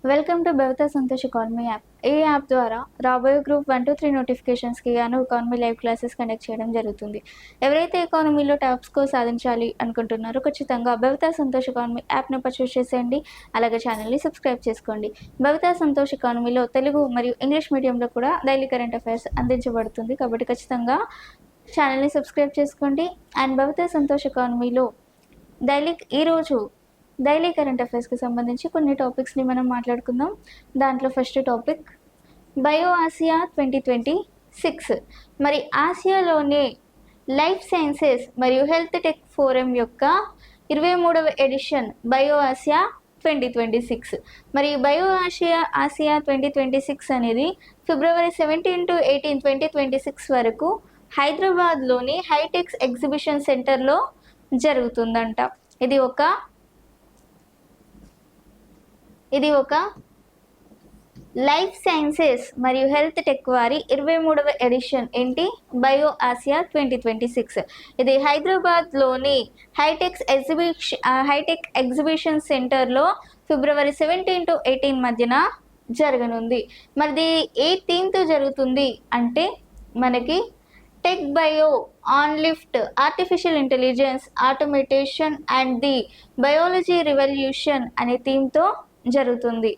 Welcome to Bhavita Santosh economy app. ఈ app ద్వారా రాబోయే గ్రూప్ 1-3 నోటిఫికేషన్స్కి గాను ఎకానమీ లైవ్ క్లాసెస్ కండక్ట్ చేయడం జరుగుతుంది. ఎవరైతే ఎకానమీలో టాప్ స్కోర్ సాధించాలి అనుకుంటున్నారో ఖచ్చితంగా భవిత సంతోష్ ఎకానమీ యాప్ని పర్చేస్ చేసేయండి. అలాగే ఛానల్ని సబ్స్క్రైబ్ చేసుకోండి. భవిత సంతోష్ ఎకానమీలో తెలుగు మరియు ఇంగ్లీష్ మీడియంలో కూడా డైలీ కరెంట్ అఫైర్స్ అందించబడుతుంది. కాబట్టి ఖచ్చితంగా ఛానల్ని సబ్స్క్రైబ్ చేసుకోండి. అండ్ భవిత సంతోష్ ఎకానమీలో ఈరోజు డైలీ కరెంట్ అఫైర్స్కి సంబంధించి కొన్ని టాపిక్స్ని మనం మాట్లాడుకుందాం. దాంట్లో ఫస్ట్ టాపిక్ బయో ఆసియా 2026. మరి ఆసియాలోనే లైఫ్ సైన్సెస్ మరియు హెల్త్ టెక్ ఫోరం యొక్క 23వ ఎడిషన్ బయో ఆసియా 2026. మరి బయో ఆసియా 2026 అనేది ఫిబ్రవరి 17 to 18, 2026 వరకు హైదరాబాద్లోని హైటెక్స్ ఎగ్జిబిషన్ సెంటర్లో జరుగుతుందంట. ఇది ఒక లైఫ్ సైన్సెస్ మరియు హెల్త్ టెక్ వారి 23వ ఎడిషన్ ఏంటి బయో ఆసియా 2026. ఇది హైదరాబాద్లోని హైటెక్ ఎగ్జిబిషన్ సెంటర్లో ఫిబ్రవరి 17 to 18 మధ్యన జరగనుంది. మరి ఏ థీమ్తో జరుగుతుంది అంటే మనకి tech bio on lift, artificial intelligence, automation and the biology revolution అనే థీమ్తో జరుగుతుంది.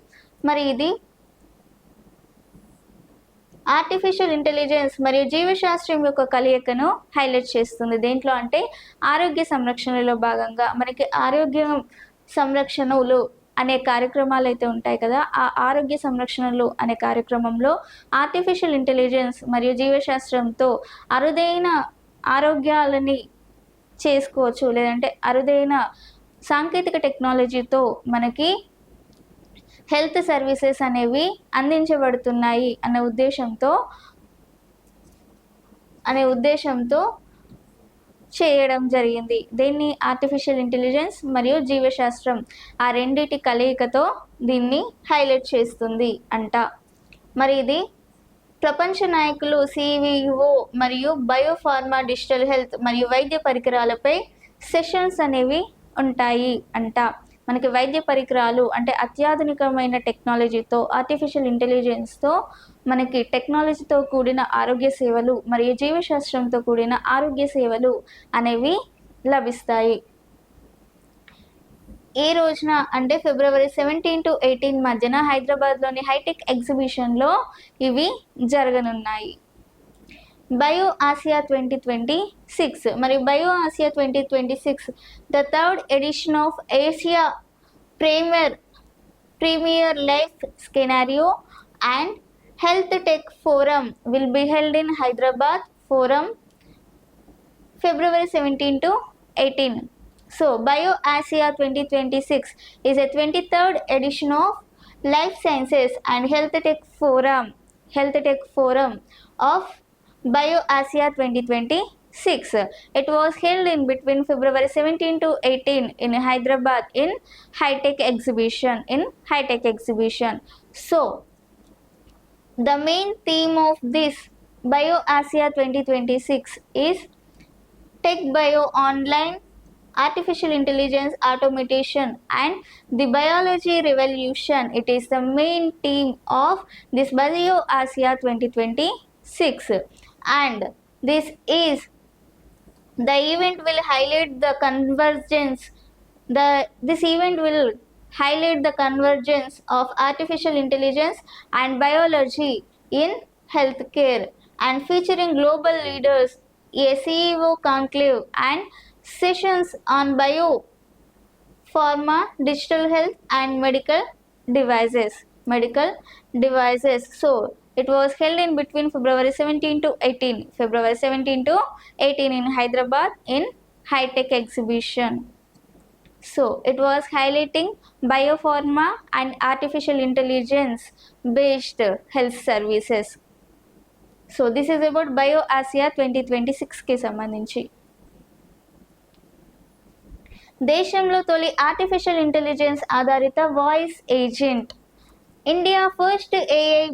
మరి ఇది ఆర్టిఫిషియల్ ఇంటెలిజెన్స్ మరియు జీవశాస్త్రం యొక్క కలయికను హైలైట్ చేస్తుంది. దేంట్లో అంటే ఆరోగ్య సంరక్షణలో భాగంగా మనకి ఆరోగ్య సంరక్షణలు అనే కార్యక్రమాలు అయితే ఉంటాయి కదా. ఆ ఆరోగ్య సంరక్షణలు అనే కార్యక్రమంలో ఆర్టిఫిషియల్ ఇంటెలిజెన్స్ మరియు జీవశాస్త్రంతో అరుదైన ఆరోగ్యాలని చేసుకోవచ్చు, లేదంటే అరుదైన సాంకేతిక టెక్నాలజీతో మనకి హెల్త్ సర్వీసెస్ అనేవి అందించబడుతున్నాయి అనే ఉద్దేశంతో చేయడం జరిగింది. దీన్ని ఆర్టిఫిషియల్ ఇంటెలిజెన్స్ మరియు జీవశాస్త్రం ఆ రెండిటి కలయికతో దీన్ని హైలైట్ చేస్తుంది అంట. మరి ఇది ప్రపంచ నాయకులు, సివిఓ మరియు బయోఫార్మా, డిజిటల్ హెల్త్ మరియు వైద్య పరికరాలపై సెషన్స్ అనేవి ఉంటాయి అంట. మనకి వైద్య పరికరాలు అంటే అత్యాధునికమైన టెక్నాలజీతో, ఆర్టిఫిషియల్ ఇంటెలిజెన్స్తో మనకి టెక్నాలజీతో కూడిన ఆరోగ్య సేవలు మరియు జీవశాస్త్రంతో కూడిన ఆరోగ్య సేవలు అనేవి లభిస్తాయి. ఈ రోజున అంటే ఫిబ్రవరి 17 to 18 మధ్యన హైదరాబాద్లోని హైటెక్ ఎగ్జిబిషన్లో ఇవి జరగనున్నాయి. Bio Asia 2026. మరియు bio Asia 2026 the third edition of Asia premier life scenario and health tech forum will be held in Hyderabad forum February 17 to 18. So Bio Asia 2026 is a 23rd edition of Life Sciences and Health Tech Forum of Bio Asia 2026. It was held in between February 17 to 18 in Hyderabad in High-Tech Exhibition. So the main theme of this Bio Asia 2026 is Tech Bio Online, Artificial Intelligence, Automation and the Biology Revolution. It is the main theme of this Bio Asia 2026, and this event will highlight the convergence of artificial intelligence and biology in healthcare, and featuring global leaders, a CEO conclave and sessions on biopharma, digital health and medical devices. So it was held in between February 17 to 18 in Hyderabad in High-Tech Exhibition. So it was highlighting biopharma and artificial intelligence based health services. So this is about bio Asia 2026కి సంబంధించి. దేశంలో తొలి artificial intelligence ఆధారిత voice agent, India first AI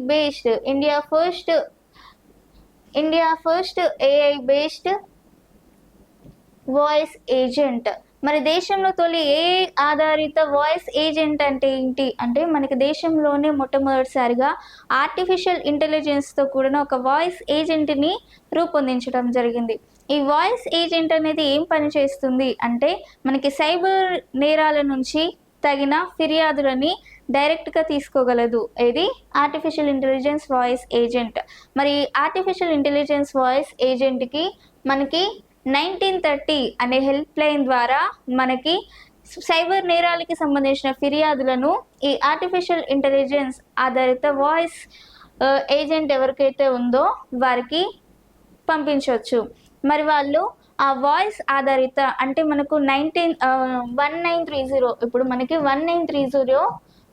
based voice agent మరి దేశంలో తొలి AI ఆధారిత voice agent అంటే ఏంటి అంటే మనకి దేశంలోనే మొట్టమొదటిసారిగా ఆర్టిఫిషియల్ ఇంటెలిజెన్స్తో కూడిన ఒక వాయిస్ ఏజెంట్ని రూపొందించడం జరిగింది. ఈ వాయిస్ ఏజెంట్ అనేది ఏం పని చేస్తుంది అంటే మనకి సైబర్ నేరాల నుంచి తగిన ఫిర్యాదులని డైరెక్ట్గా తీసుకోగలదు. ఇది ఆర్టిఫిషియల్ ఇంటెలిజెన్స్ వాయిస్ ఏజెంట్. మరి ఆర్టిఫిషియల్ ఇంటెలిజెన్స్ వాయిస్ ఏజెంట్కి మనకి 1930 అనే హెల్ప్ లైన్ ద్వారా మనకి సైబర్ నేరాలకి సంబంధించిన ఫిర్యాదులను ఈ ఆర్టిఫిషియల్ ఇంటెలిజెన్స్ ఆధారిత వాయిస్ ఏజెంట్ ఎవరికైతే ఉందో వారికి పంపించవచ్చు. మరి వాళ్ళు ఆ వాయిస్ ఆధారిత అంటే మనకు 1930 ఇప్పుడు మనకి 1930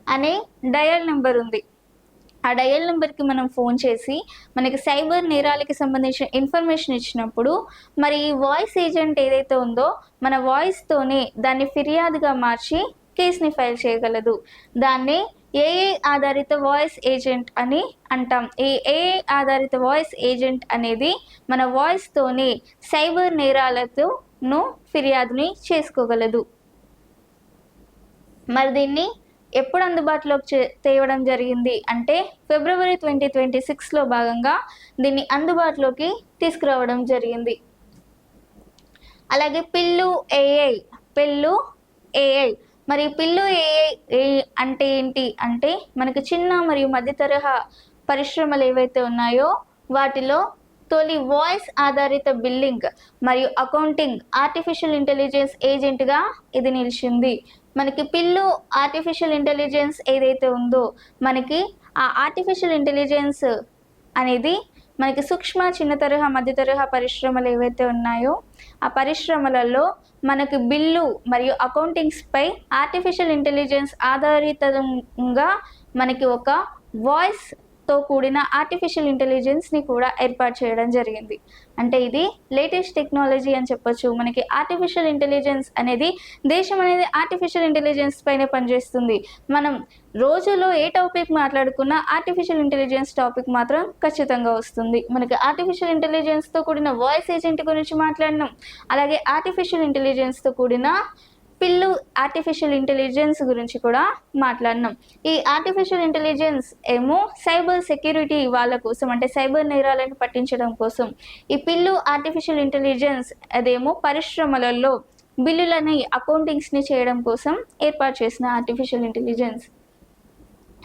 అనే డయల్ నెంబర్ ఉంది. ఆ డయల్ నెంబర్కి మనం ఫోన్ చేసి మనకి సైబర్ నేరాలకి సంబంధించిన ఇన్ఫర్మేషన్ ఇచ్చినప్పుడు మరి ఈ వాయిస్ ఏజెంట్ ఏదైతే ఉందో మన వాయిస్తోనే దాన్ని ఫిర్యాదుగా మార్చి కేసుని ఫైల్ చేయగలదు. దాన్ని ఏఐ ఆధారిత వాయిస్ ఏజెంట్ అని అంటాం. ఈ ఏఐ ఆధారిత వాయిస్ ఏజెంట్ అనేది మన వాయిస్తోనే సైబర్ నేరాలతోనూ ఫిర్యాదుని చేసుకోగలదు. మరి దీన్ని ఎప్పుడు అందుబాటులోకి తేవడం జరిగింది అంటే ఫిబ్రవరి 2026లో భాగంగా దీన్ని అందుబాటులోకి తీసుకురావడం జరిగింది. అలాగే పిల్లు ఏఐ మరి పిల్లు ఏఐ అంటే ఏంటి అంటే మనకి చిన్న మరియు మధ్య తరహా పరిశ్రమలు ఏవైతే ఉన్నాయో వాటిలో తొలి వాయిస్ ఆధారిత బిల్లింగ్ మరియు అకౌంటింగ్ ఆర్టిఫిషియల్ ఇంటెలిజెన్స్ ఏజెంట్గా ఇది నిలిచింది. మనకి పిల్లు ఆర్టిఫిషియల్ ఇంటెలిజెన్స్ ఏదైతే ఉందో మనకి ఆ ఆర్టిఫిషియల్ ఇంటెలిజెన్స్ అనేది మనకి సూక్ష్మ చిన్న తరహా మధ్య తరహా పరిశ్రమలు ఏవైతే ఉన్నాయో ఆ పరిశ్రమలలో మనకి బిల్లు మరియు అకౌంటింగ్స్పై ఆర్టిఫిషియల్ ఇంటెలిజెన్స్ ఆధారితంగా మనకి ఒక వాయిస్తో కూడిన ఆర్టిఫిషియల్ ఇంటెలిజెన్స్ని కూడా ఏర్పాటు చేయడం జరిగింది. అంటే ఇది లేటెస్ట్ టెక్నాలజీ అని చెప్పొచ్చు. మనకి ఆర్టిఫిషియల్ ఇంటెలిజెన్స్ అనేది దేశం అనేది ఆర్టిఫిషియల్ ఇంటెలిజెన్స్ పైన పనిచేస్తుంది. మనం రోజులో ఏ టాపిక్ మాట్లాడుకున్నా ఆర్టిఫిషియల్ ఇంటెలిజెన్స్ టాపిక్ మాత్రం ఖచ్చితంగా వస్తుంది. మనకి ఆర్టిఫిషియల్ ఇంటెలిజెన్స్తో కూడిన వాయిస్ ఏజెంట్ గురించి మాట్లాడినాం. అలాగే ఆర్టిఫిషియల్ ఇంటెలిజెన్స్తో కూడిన పిల్లు ఆర్టిఫిషియల్ ఇంటెలిజెన్స్ గురించి కూడా మాట్లాడినాం. ఈ ఆర్టిఫిషియల్ ఇంటెలిజెన్స్ ఏమో సైబర్ సెక్యూరిటీ వాళ్ళ కోసం అంటే సైబర్ నేరాలను పట్టించడం కోసం. ఈ పిల్లు ఆర్టిఫిషియల్ ఇంటెలిజెన్స్ అదేమో పరిశ్రమలలో బిల్లులని అకౌంటింగ్స్ని చేయడం కోసం ఏర్పాటు చేసిన artificial intelligence.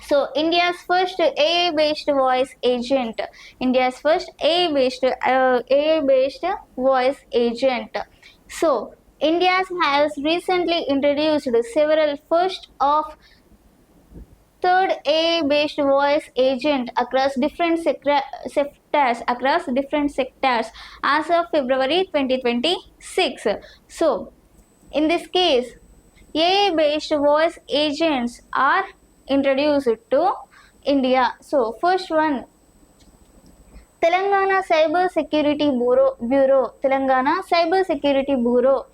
So India's first AI based voice agent. India's first AI based voice agent. So India has recently introduced several first of third AI based voice agent across different sectors as of February 2026. So in this case AI based voice agents are introduced to India. So first one, Telangana Cyber Security Bureau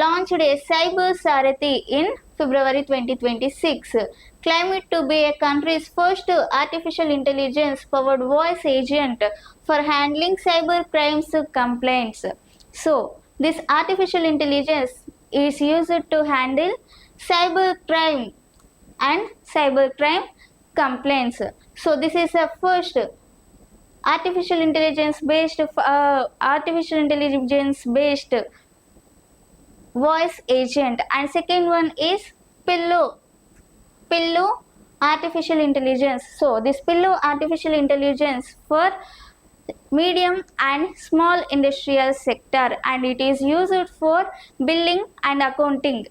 launched a Cyber Sarathi in February 2026, claiming to be a country's first artificial intelligence powered voice agent for handling cyber crimes complaints. So this artificial intelligence is used to handle cybercrime and cybercrime complaints. So this is a first artificial intelligence based voice agent, and second one is Pillu artificial intelligence. So this Pillu artificial intelligence for medium and small industrial sector, and it is used for billing and accounting,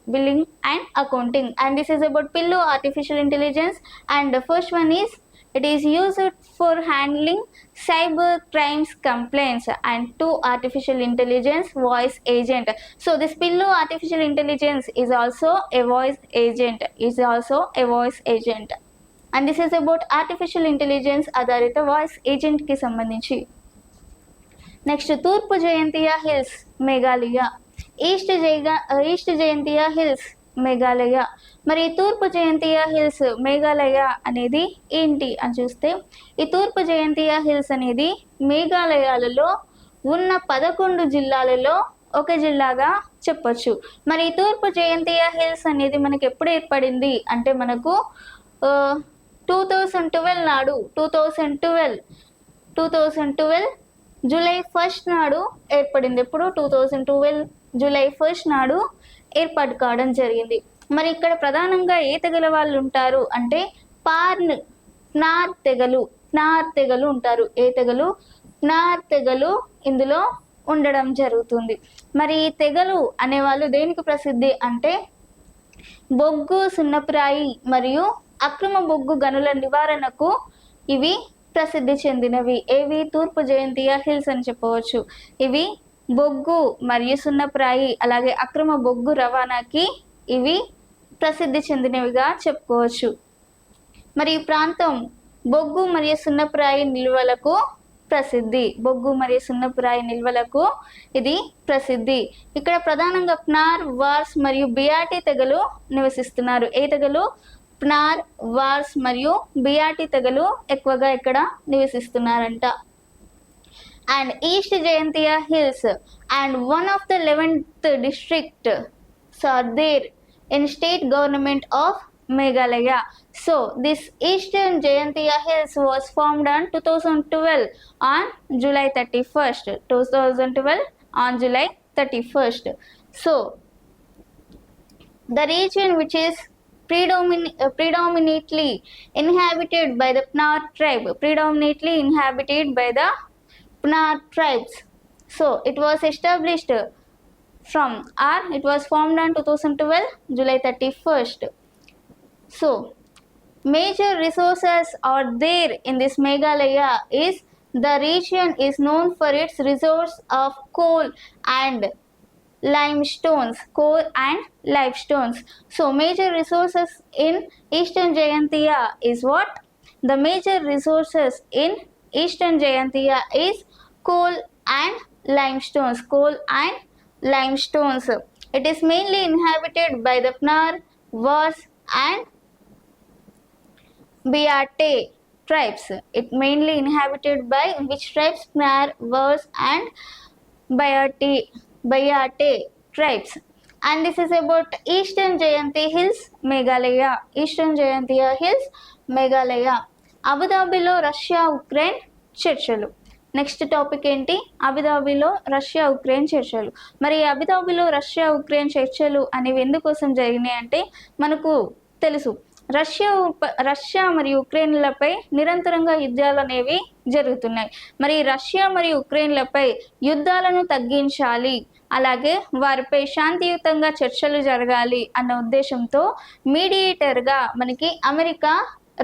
and this is about Pillu artificial intelligence. And the first one is it is used for handling cyber crimes complaints, and two artificial intelligence voice agent. So this Pillu artificial intelligence is also a voice agent, and this is about artificial intelligence ఆధారిత voice agent కి సంబంధించి. Next తూర్పు Jaintia hills Meghalaya, east Jaintia hills Meghalaya. మరి తూర్పు Jaintia hills Meghalaya అనేది ఏంటి అని చూస్తే ఈ తూర్పు జయంతియా హిల్స్ అనేది మేఘాలయాలలో ఉన్న 11 జిల్లాలలో ఒక జిల్లాగా చెప్పొచ్చు. మరి ఈ తూర్పు జయంతియా హిల్స్ అనేది మనకి ఎప్పుడు ఏర్పడింది అంటే మనకు 2012 నాడు 2012 జూలై 1 నాడు ఏర్పడింది. ఎప్పుడు 2012 జూలై 1 నాడు ఏర్పాటు కావడం జరిగింది. మరి ఇక్కడ ప్రధానంగా ఏ తెగల వాళ్ళు ఉంటారు అంటే ప్నార్ తెగలు ఉంటారు. ఏ తెగలు? ప్నార్ తెగలు ఇందులో ఉండడం జరుగుతుంది. మరి ఈ తెగలు అనేవాళ్ళు దేనికి ప్రసిద్ధి అంటే బొగ్గు, సున్నప్రాయి మరియు అక్రమ బొగ్గు గనుల నివారణకు ఇవి ప్రసిద్ధి చెందినవి. ఏవి? తూర్పు జయంతియా హిల్స్ అని చెప్పవచ్చు. ఇవి బొగ్గు మరియు సున్నప్రాయి అలాగే అక్రమ బొగ్గు రవాణాకి ఇవి ప్రసిద్ధి చెందినవిగా చెప్పుకోవచ్చు. మరి ఈ ప్రాంతం బొగ్గు మరియు సున్నప్రాయి నిల్వలకు ఇది ప్రసిద్ధి. ఇక్కడ ప్రధానంగా ప్నార్, వార్స్ మరియు బియాటి తెగలు నివసిస్తున్నారు. ఏ తెగలు? ప్నార్, వార్స్ మరియు బియాటి తెగలు ఎక్కువగా ఇక్కడ నివసిస్తున్నారంట. And east Jaintia hills and one of the 11th district are there in state government of Meghalaya. So this Eastern Jayantiya Hills was formed on 2012 on July 31st. 2012 on July 31st. So the region which is predominantly inhabited by the Pnar tribes. So it was established it was formed on 2012 July 31st. So major resources are there in this Meghalaya is the region is known for its resource of coal and limestones. So major resources in Eastern Jayantiya is what? The major resources in Eastern Jayantiya is coal and limestones. It is mainly inhabited by the Pnar, Vars and Biate tribes. It mainly inhabited by which tribes? Pnar, Vars and Biate tribes. And this is about Eastern Jayantiya Hills, Meghalaya. అబుదాబిలో Russia Ukraine చర్చలు. Next topic ఏంటి? అబుదాబిలో Russia Ukraine చర్చలు. మరి అబుదాబిలో Russia Ukraine చర్చలు అనేవి ఎందుకోసం జరిగినాయి అంటే మనకు తెలుసు, రష్యా మరియు ఉక్రెయిన్లపై నిరంతరంగా యుద్ధాలు అనేవి జరుగుతున్నాయి. మరి రష్యా మరియు ఉక్రెయిన్లపై యుద్ధాలను తగ్గించాలి, అలాగే వారిపై శాంతియుతంగా చర్చలు జరగాలి అన్న ఉద్దేశంతో మీడియేటర్గా మనకి అమెరికా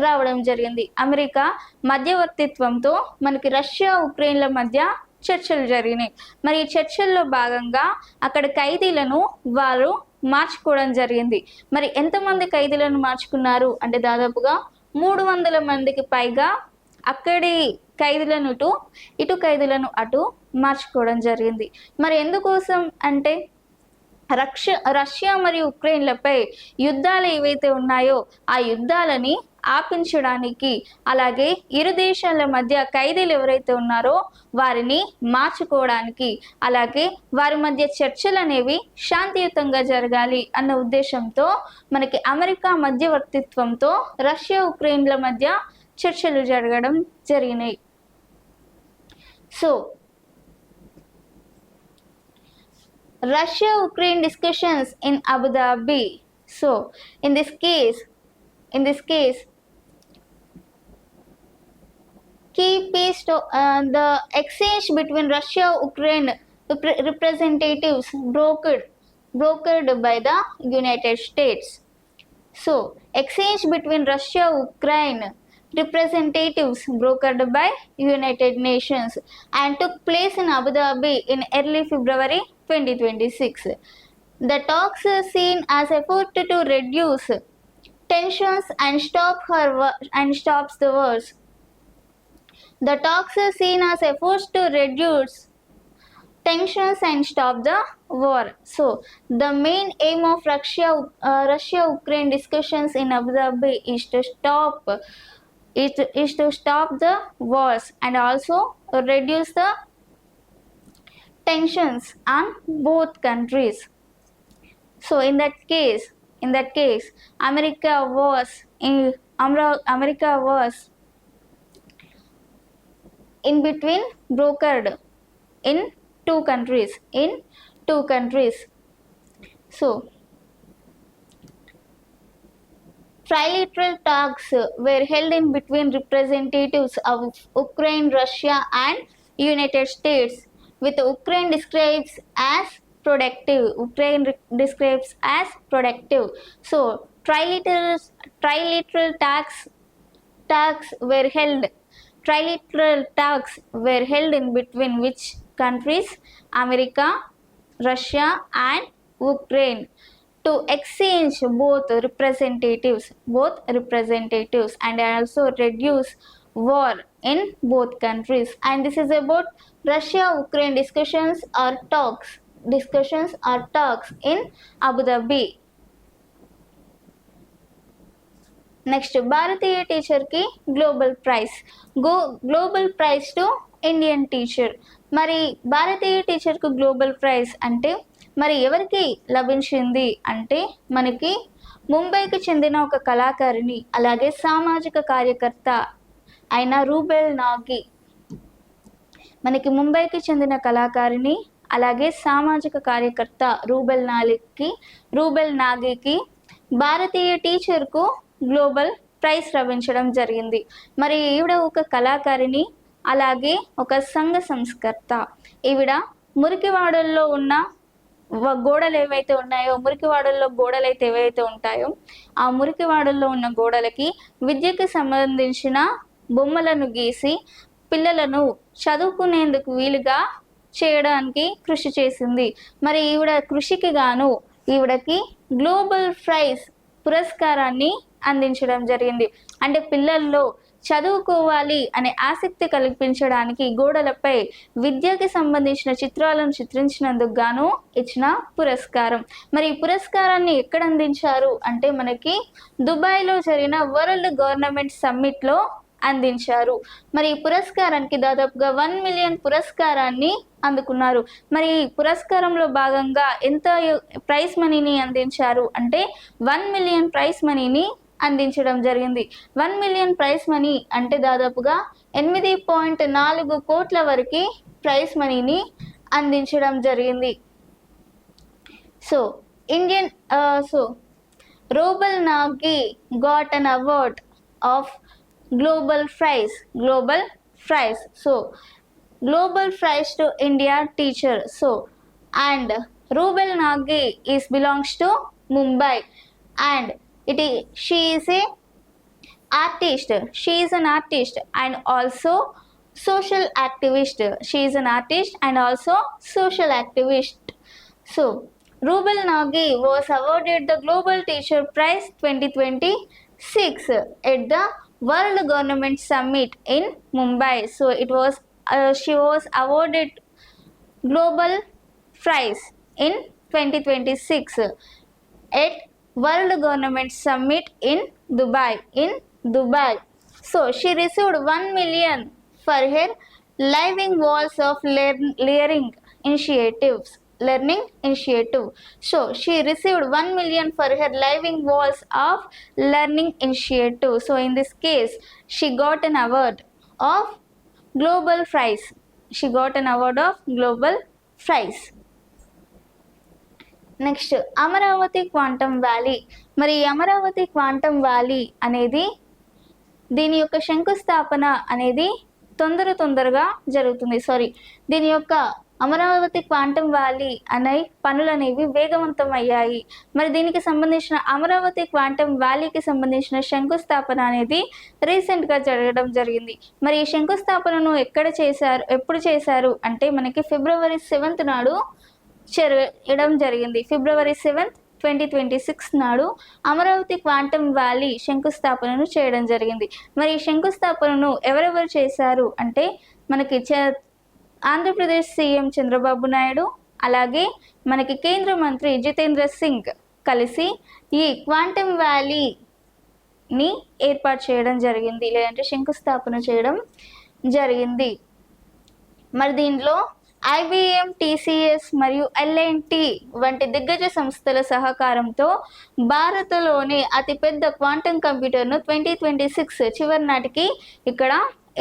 రావడం జరిగింది. అమెరికా మధ్యవర్తిత్వంతో మనకి రష్యా ఉక్రెయిన్ల మధ్య చర్చలు జరిగినాయి. మరి ఈ చర్చల్లో భాగంగా అక్కడ ఖైదీలను వారు మార్చుకోవడం జరిగింది. మరి ఎంతమంది ఖైదీలను మార్చుకున్నారు అంటే దాదాపుగా 300 మందికి పైగా అక్కడి ఖైదీలను ఇటు ఖైదీలను అటు మార్చుకోవడం జరిగింది. మరి ఎందుకోసం అంటే రష్యా మరియు ఉక్రెయిన్లపై యుద్ధాలు ఏవైతే ఉన్నాయో ఆ యుద్ధాలని ఆపించడానికి, అలాగే ఇరు దేశాల మధ్య ఖైదీలు ఎవరైతే ఉన్నారో వారిని మార్చుకోవడానికి, అలాగే వారి మధ్య చర్చలు అనేవి శాంతియుతంగా జరగాలి అన్న ఉద్దేశంతో మనకి అమెరికా మధ్యవర్తిత్వంతో రష్యా ఉక్రెయిన్ల మధ్య చర్చలు జరగడం జరిగినాయి. So Russia-Ukraine discussions in Abu Dhabi. So in this case, key piece to the exchange between Russia-Ukraine representatives brokered by the United States. So exchange between Russia-Ukraine representatives brokered by United Nations and took place in Abu Dhabi in early February 2026. The talks are seen as effort to reduce tensions and stops the wars. The talks are seen as efforts to reduce tensions and stop the war. So the main aim of Russia-Ukraine discussions in Abu Dhabi is to stop the wars and also reduce the tensions on both countries. So in that case, America was in between, brokered in two countries. So trilateral talks were held in between representatives of Ukraine, Russia, and United States, with Ukraine describes as productive. So trilateral talks were held. Trilateral talks were held in between which countries? America, Russia, and Ukraine, to exchange both representatives and also reduce war in both countries. And this is about Russia Ukraine discussions or talks in Abu Dhabi. Next భారతీయ టీచర్కి global prize to Indian teacher. మరి భారతీయ టీచర్కు global praise అంటే మరి ఎవరికి లభించింది అంటే మనకి ముంబైకి చెందిన ఒక కళాకారిణి, అలాగే సామాజిక కార్యకర్త అయిన రూబెల్ నాగి. మనకి ముంబైకి చెందిన కళాకారిణి అలాగే సామాజిక కార్యకర్త రూబెల్ నాగికి భారతీయ టీచర్కు గ్లోబల్ ప్రైజ్ లభించడం జరిగింది. మరి ఈవిడ ఒక కళాకారిణి అలాగే ఒక సంఘ సంస్కర్త. ఈవిడ మురికివాడల్లో ఉన్న గోడలు ఏవైతే ఉన్నాయో, గోడలైతే ఏవైతే ఉంటాయో ఆ మురికివాడల్లో ఉన్న గోడలకి విద్యకి సంబంధించిన బొమ్మలను గీసి పిల్లలను చదువుకునేందుకు వీలుగా చేయడానికి కృషి చేసింది. మరి ఈవిడ కృషికి గాను ఈవిడకి గ్లోబల్ ప్రైజ్ పురస్కారాన్ని అందించడం జరిగింది. అంటే పిల్లల్లో చదువుకోవాలి అనే ఆసక్తి కల్పించడానికి గోడలపై విద్యకి సంబంధించిన చిత్రాలను చిత్రించినందుకు గాను ఇచ్చిన పురస్కారం. మరి ఈ పురస్కారాన్ని ఎక్కడ అందించారు అంటే మనకి దుబాయ్లో జరిగిన వరల్డ్ గవర్నమెంట్ సమ్మిట్లో అందించారు. మరి ఈ పురస్కారానికి దాదాపుగా 1 మిలియన్ పురస్కారాన్ని అందుకున్నారు. మరి ఈ పురస్కారంలో భాగంగా ఎంత ప్రైజ్ మనీని అందించారు అంటే 1 మిలియన్ ప్రైజ్ మనీని అందించడం జరిగింది. 1 మిలియన్ ప్రైజ్ మనీ అంటే దాదాపుగా 8.4 కోట్ల వరకు ప్రైజ్ మనీని అందించడం జరిగింది. So rouble Nagi got an award of global prize. So global prize to India teacher. So and Rubel Nagi belongs to Mumbai, and she is an artist and also social activist. So Rubel Nagi was awarded the Global Teacher Prize 2026 at the World Government Summit in Mumbai. So she was awarded Global Prize in 2026 at World Government Summit in Dubai. So she received 1 million for her Living Walls of Learning Initiative. So she received 1 million for her Living Walls of Learning Initiative. So in this case, she got an award of Global Prize. Next Amaravati quantum valley. మరి Amaravati quantum valley అనేది దీని యొక్క శంకుస్థాపన అనేది తొందరగా జరుగుతుంది. దీని యొక్క అమరావతి క్వాంటమ్ వ్యాలీ అనే పనులు అనేవి వేగవంతం అయ్యాయి. మరి దీనికి సంబంధించిన అమరావతి క్వాంటమ్ వ్యాలీకి సంబంధించిన శంకుస్థాపన అనేది రీసెంట్గా జరగడం జరిగింది. మరి ఈ శంకుస్థాపనను ఎప్పుడు చేశారు అంటే మనకి February 7th నాడు చేయడం జరిగింది. February 7th 2026 నాడు అమరావతి క్వాంటమ్ వ్యాలీ శంకుస్థాపనను చేయడం జరిగింది. మరి ఈ శంకుస్థాపనను ఎవరెవరు చేశారు అంటే మనకి ఆంధ్రప్రదేశ్ సీఎం చంద్రబాబు నాయుడు అలాగే మనకి కేంద్ర మంత్రి జితేంద్ర సింగ్ కలిసి ఈ క్వాంటమ్ వ్యాలీని ఏర్పాటు చేయడం జరిగింది, లేదంటే శంకుస్థాపన చేయడం జరిగింది. మరి దీనిలో ఐబిఎం, టీసీఎస్ మరియు ఎల్ఎన్టీ వంటి దిగ్గజ సంస్థల సహకారంతో భారత్లోని అతిపెద్ద క్వాంటం కంప్యూటర్ను 2026 చివరి నాటికి ఇక్కడ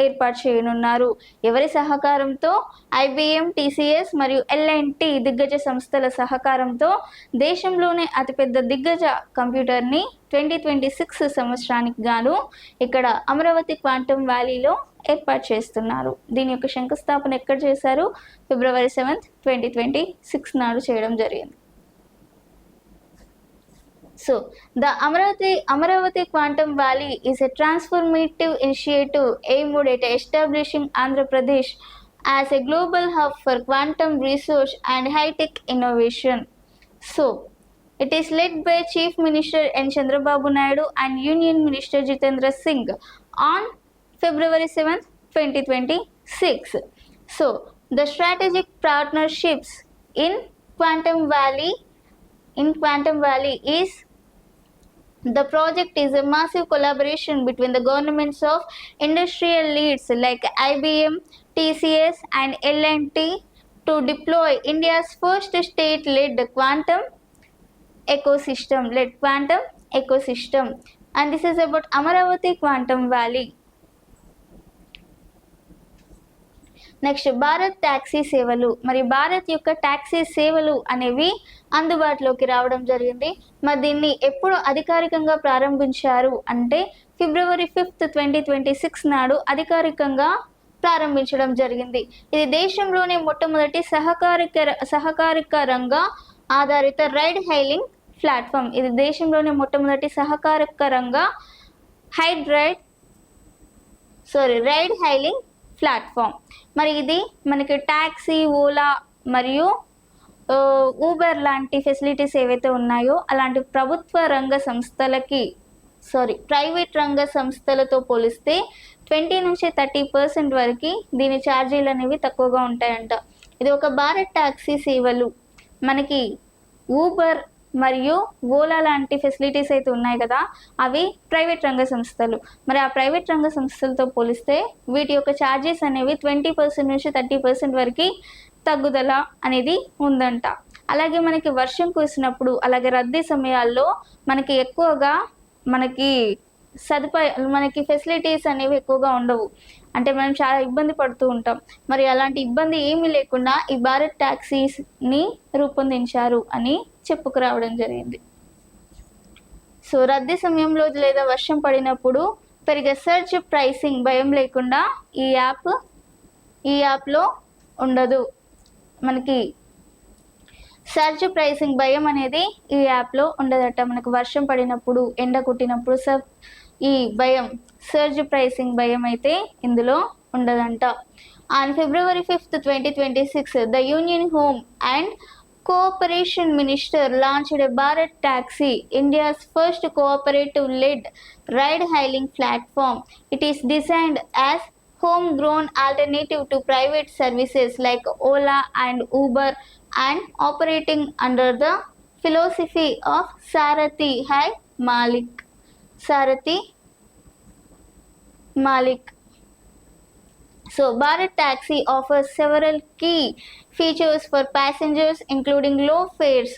ఏర్పాటు చేయనున్నారు. ఎవరి సహకారంతో? ఐబిఎం, టీసీఎస్ మరియు ఎల్ఎన్టీ దిగ్గజ సంస్థల సహకారంతో దేశంలోనే అతిపెద్ద దిగ్గజ కంప్యూటర్ని 2026 సంవత్సరానికి గాను ఇక్కడ అమరావతి క్వాంటమ్ వ్యాలీలో ఏర్పాటు చేస్తున్నారు. దీని యొక్క శంకుస్థాపన ఎక్కడ చేశారు? February 7, 2026 నాడు చేయడం జరిగింది. So, the Amaravati Quantum Valley is a transformative initiative aimed at establishing Andhra Pradesh as a global hub for quantum research and high-tech innovation. So, it is led by Chief Minister N. Chandrababu Naidu and Union Minister Jitendra Singh on February 7, 2026. So, the strategic partnerships in Quantum Valley is the project is a massive collaboration between the governments of industrial leads like IBM, TCS and L&T to deploy India's first state-led quantum ecosystem. And this is about Amaravati Quantum Valley. Next Bharat taxi సేవలు. మరి భారత్ యొక్క taxi సేవలు అనేవి అందుబాటులోకి రావడం జరిగింది. మరి దీన్ని ఎప్పుడు అధికారికంగా ప్రారంభించారు అంటే February 5, 2026 నాడు అధికారికంగా ప్రారంభించడం జరిగింది. ఇది దేశంలోనే మొట్టమొదటి సహకారిక రంగ ఆధారిత రైడ్ హైలింగ్ ప్లాట్ఫామ్. ఇది దేశంలోనే మొట్టమొదటి సహకారిక రంగ రైడ్ హైలింగ్ ప్లాట్ఫామ్. మరి ఇది మనకి ట్యాక్సీ, ఓలా మరియు ఊబర్ లాంటి ఫెసిలిటీస్ ఏవైతే ఉన్నాయో అలాంటి ప్రైవేట్ రంగ సంస్థలతో పోలిస్తే 20 నుంచి 30% వరకు దీని ఛార్జీలు అనేవి తక్కువగా ఉంటాయంట. ఇది ఒక భారత్ ట్యాక్సీ సేవలు. మనకి ఊబర్ మరియు ఓలా లాంటి ఫెసిలిటీస్ అయితే ఉన్నాయి కదా, అవి ప్రైవేట్ రంగ సంస్థలు. మరి ఆ ప్రైవేట్ రంగ సంస్థలతో పోలిస్తే వీటి యొక్క ఛార్జెస్ అనేవి 20% నుంచి 30% వరకు తగ్గుదల అనేది ఉందంట. అలాగే మనకి వర్షం కురిసినప్పుడు, అలాగే రద్దీ సమయాల్లో మనకి ఎక్కువగా మనకి ఫెసిలిటీస్ అనేవి ఎక్కువగా ఉండవు. అంటే మనం చాలా ఇబ్బంది పడుతూ ఉంటాం. మరి అలాంటి ఇబ్బంది ఏమీ లేకుండా ఈ భారత్ ట్యాక్సీస్ని రూపొందించారు అని చెప్పుకురావడం జరిగింది. సో రద్దీ సమయంలో లేదా వర్షం పడినప్పుడు పెరిగే సర్జ్ ప్రైసింగ్ భయం లేకుండా ఈ యాప్లో ఉండదు. మనకి సర్జ్ ప్రైసింగ్ భయం అనేది ఈ యాప్లో ఉండదట. మనకు వర్షం పడినప్పుడు, ఎండ కొట్టినప్పుడు ఈ సర్జ్ ప్రైసింగ్ భయం అయితే ఇందులో ఉండదంట. On February 5, 2026, the Union Home and Cooperation Minister launched a Bharat Taxi, India's first cooperative-led ride-hailing platform. It is designed as homegrown alternative to private services like Ola and Uber and operating under the philosophy of Sarathi Malik. So, Bharat Taxi offers several key features for passengers, including low fares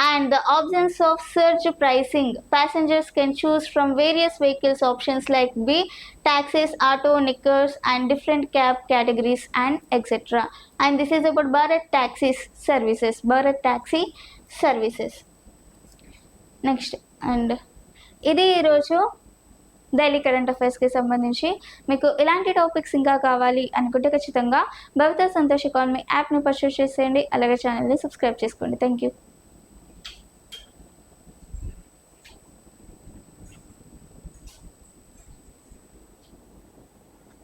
and the absence of surge pricing. Passengers can choose from various vehicles options like B, taxis, auto, knickers, and different cab categories and etc. And this is about Bharat Taxi services. Next, and ఇది ఈరోజు daily current అఫైర్స్కి సంబంధించి. మీకు ఇలాంటి topics ఇంకా కావాలి అనుకుంటే ఖచ్చితంగా భవిత Santosh economy యాప్ని పర్చేస్ చేసేయండి. అలాగే ఛానల్ని సబ్స్క్రైబ్ చేసుకోండి. Thank you.